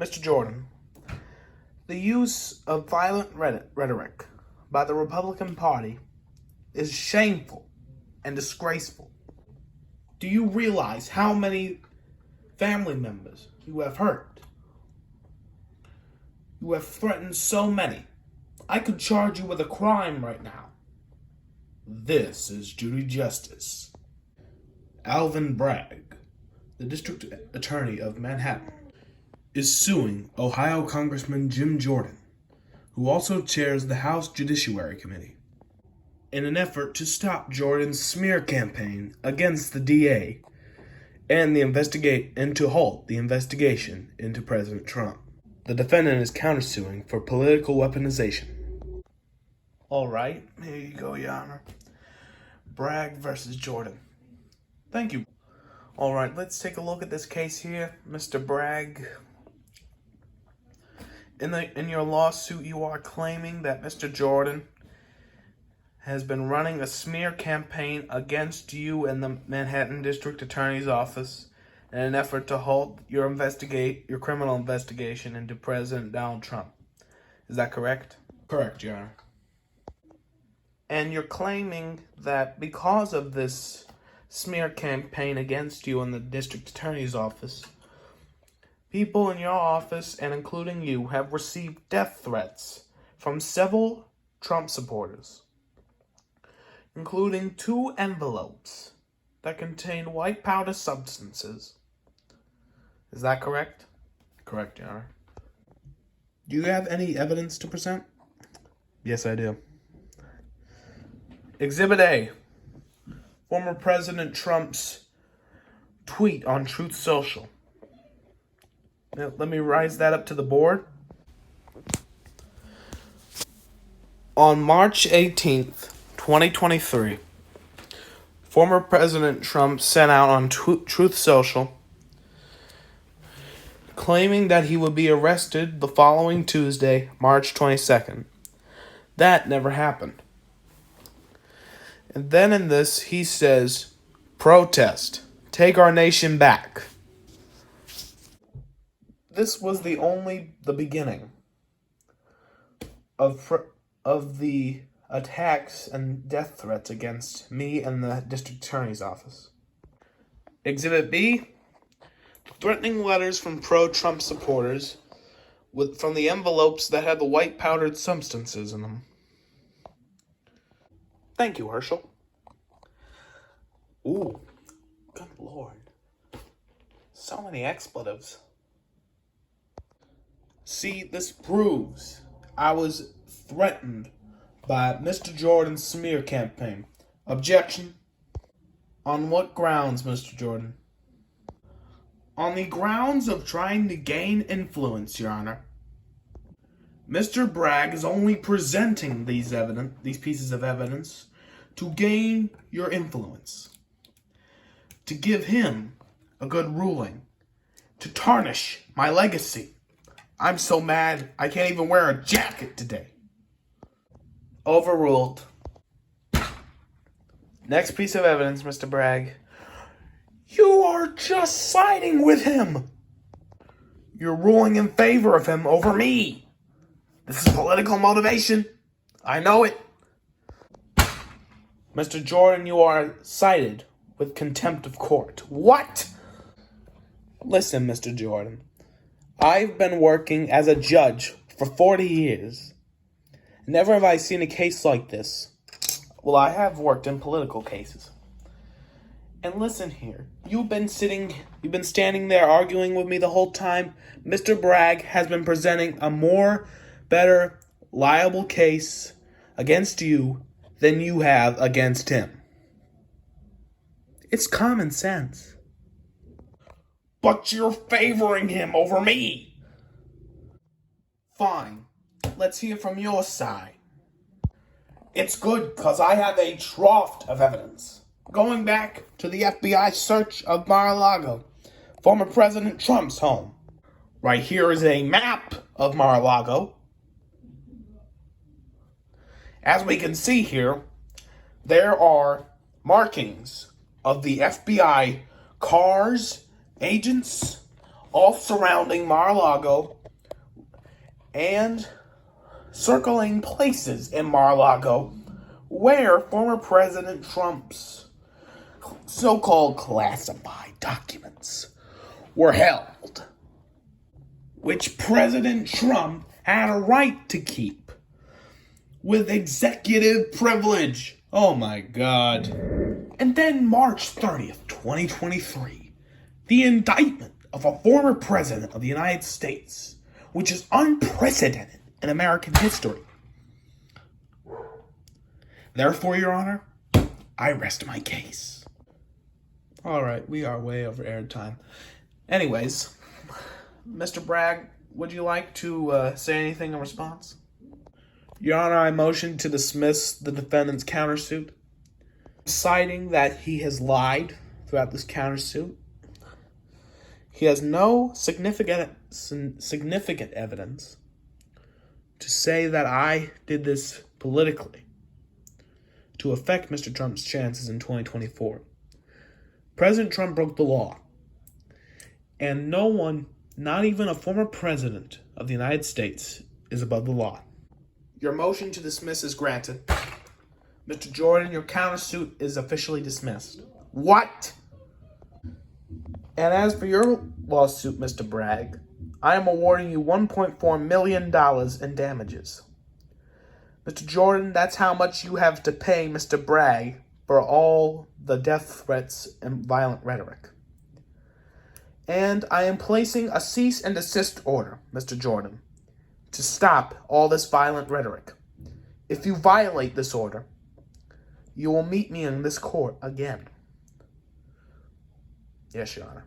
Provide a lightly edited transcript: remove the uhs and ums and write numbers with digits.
Mr. Jordan, the use of violent rhetoric by the Republican Party is shameful and disgraceful. Do you realize how many family members you have hurt? You have threatened so many. I could charge you with a crime right now. This is Judy Justice. Alvin Bragg, the District Attorney of Manhattan, is suing Ohio Congressman Jim Jordan, who also chairs the House Judiciary Committee, in an effort to stop Jordan's smear campaign against the DA and to halt the investigation into President Trump. The defendant is countersuing for political weaponization. All right, here you go, Your Honor. Bragg versus Jordan. Thank you. All right, let's take a look at this case here, Mr. Bragg. In your lawsuit, you are claiming that Mr. Jordan has been running a smear campaign against you and the Manhattan District Attorney's Office in an effort to halt your criminal investigation into President Donald Trump. Is that correct? Correct, Your Honor. And you're claiming that because of this smear campaign against you in the District Attorney's Office, people in your office, and including you, have received death threats from several Trump supporters, including 2 envelopes that contain white powder substances. Is that correct? Correct, Your Honor. Do you have any evidence to present? Yes, I do. Exhibit A, former President Trump's tweet on Truth Social. Now, let me rise that up to the board. On March 18th, 2023, former President Trump sent out on Truth Social claiming that he would be arrested the following Tuesday, March 22nd. That never happened. And then in this, he says, protest, take our nation back. This was the beginning of the attacks and death threats against me and the District Attorney's Office. Exhibit B, threatening letters from pro-Trump supporters from the envelopes that had the white powdered substances in them. Thank you, Herschel. Ooh, good Lord. So many expletives. See, this proves I was threatened by Mr. Jordan's smear campaign. Objection. On what grounds, Mr. Jordan? On the grounds of trying to gain influence, Your Honor. Mr. Bragg is only presenting these pieces of evidence to gain your influence, to give him a good ruling, to tarnish my legacy. I'm so mad I can't even wear a jacket today. Overruled. Next piece of evidence, Mr. Bragg. You are just siding with him. You're ruling in favor of him over me. This is political motivation. I know it. Mr. Jordan, you are cited with contempt of court. What? Listen, Mr. Jordan. I've been working as a judge for 40 years. Never have I seen a case like this. Well, I have worked in political cases. And listen here. You've been standing there arguing with me the whole time. Mr. Bragg has been presenting a better, liable case against you than you have against him. It's common sense. But you're favoring him over me. Fine. Let's hear from your side. It's good because I have a trove of evidence. Going back to the FBI search of Mar-a-Lago, former President Trump's home. Right here is a map of Mar-a-Lago. As we can see here, there are markings of the FBI cars, agents, all surrounding Mar-a-Lago and circling places in Mar-a-Lago where former President Trump's so-called classified documents were held, which President Trump had a right to keep with executive privilege. Oh my God. And then March 30th, 2023, the indictment of a former president of the United States, which is unprecedented in American history. Therefore, Your Honor, I rest my case. All right, we are way over airtime. Anyways, Mr. Bragg, would you like to say anything in response? Your Honor, I motion to dismiss the defendant's countersuit, citing that he has lied throughout this countersuit. He has no significant evidence to say that I did this politically to affect Mr. Trump's chances in 2024. President Trump broke the law, and no one, not even a former president of the United States, is above the law. Your motion to dismiss is granted. Mr. Jordan, your countersuit is officially dismissed. What? And as for your lawsuit, Mr. Bragg, I am awarding you $1.4 million in damages. Mr. Jordan, that's how much you have to pay Mr. Bragg for all the death threats and violent rhetoric. And I am placing a cease and desist order, Mr. Jordan, to stop all this violent rhetoric. If you violate this order, you will meet me in this court again. Yes, Your Honor.